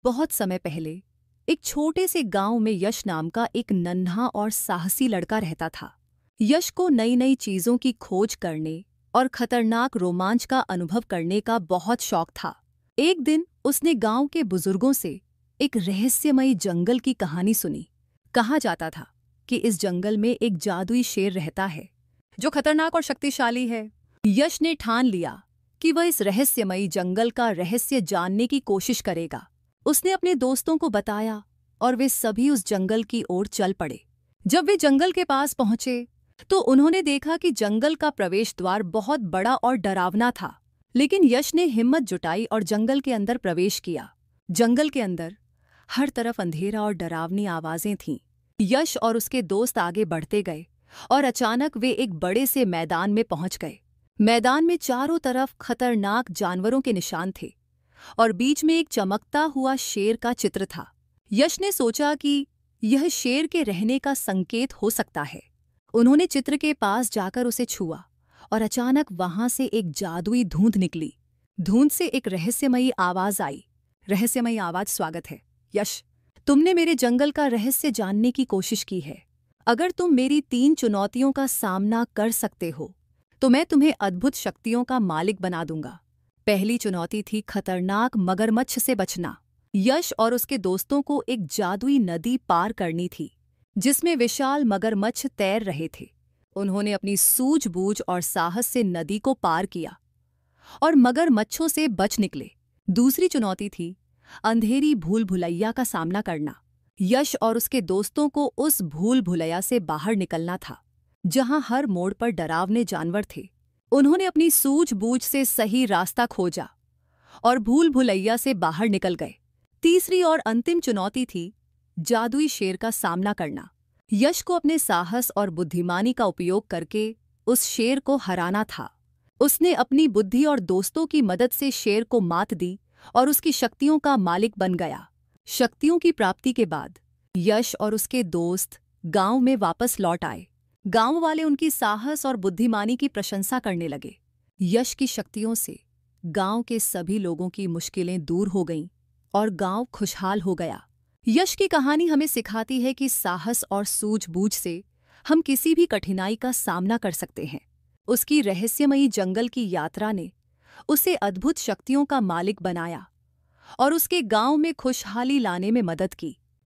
बहुत समय पहले एक छोटे से गांव में यश नाम का एक नन्हा और साहसी लड़का रहता था। यश को नई नई चीजों की खोज करने और खतरनाक रोमांच का अनुभव करने का बहुत शौक था। एक दिन उसने गांव के बुजुर्गों से एक रहस्यमयी जंगल की कहानी सुनी। कहा जाता था कि इस जंगल में एक जादुई शेर रहता है जो खतरनाक और शक्तिशाली है। यश ने ठान लिया कि वह इस रहस्यमयी जंगल का रहस्य जानने की कोशिश करेगा। उसने अपने दोस्तों को बताया और वे सभी उस जंगल की ओर चल पड़े। जब वे जंगल के पास पहुंचे तो उन्होंने देखा कि जंगल का प्रवेश द्वार बहुत बड़ा और डरावना था। लेकिन यश ने हिम्मत जुटाई और जंगल के अंदर प्रवेश किया। जंगल के अंदर हर तरफ अंधेरा और डरावनी आवाजें थीं। यश और उसके दोस्त आगे बढ़ते गए और अचानक वे एक बड़े से मैदान में पहुंच गए। मैदान में चारों तरफ खतरनाक जानवरों के निशान थे और बीच में एक चमकता हुआ शेर का चित्र था। यश ने सोचा कि यह शेर के रहने का संकेत हो सकता है। उन्होंने चित्र के पास जाकर उसे छुआ और अचानक वहां से एक जादुई धूंध निकली। धूंध से एक रहस्यमयी आवाज आई। रहस्यमयी आवाज, स्वागत है यश, तुमने मेरे जंगल का रहस्य जानने की कोशिश की है। अगर तुम मेरी 3 चुनौतियों का सामना कर सकते हो तो मैं तुम्हें अद्भुत शक्तियों का मालिक बना दूंगा। पहली चुनौती थी खतरनाक मगरमच्छ से बचना। यश और उसके दोस्तों को एक जादुई नदी पार करनी थी जिसमें विशाल मगरमच्छ तैर रहे थे। उन्होंने अपनी सूझबूझ और साहस से नदी को पार किया और मगरमच्छों से बच निकले। दूसरी चुनौती थी अंधेरी भूल भुलैया का सामना करना। यश और उसके दोस्तों को उस भूल भुलैया से बाहर निकलना था जहां हर मोड़ पर डरावने जानवर थे। उन्होंने अपनी सूझबूझ से सही रास्ता खोजा और भूल भुलैया से बाहर निकल गए। तीसरी और अंतिम चुनौती थी जादुई शेर का सामना करना। यश को अपने साहस और बुद्धिमानी का उपयोग करके उस शेर को हराना था। उसने अपनी बुद्धि और दोस्तों की मदद से शेर को मात दी और उसकी शक्तियों का मालिक बन गया। शक्तियों की प्राप्ति के बाद यश और उसके दोस्त गांव में वापस लौट आए। गांव वाले उनकी साहस और बुद्धिमानी की प्रशंसा करने लगे। यश की शक्तियों से गांव के सभी लोगों की मुश्किलें दूर हो गईं और गांव खुशहाल हो गया। यश की कहानी हमें सिखाती है कि साहस और सूझबूझ से हम किसी भी कठिनाई का सामना कर सकते हैं। उसकी रहस्यमयी जंगल की यात्रा ने उसे अद्भुत शक्तियों का मालिक बनाया और उसके गांव में खुशहाली लाने में मदद की।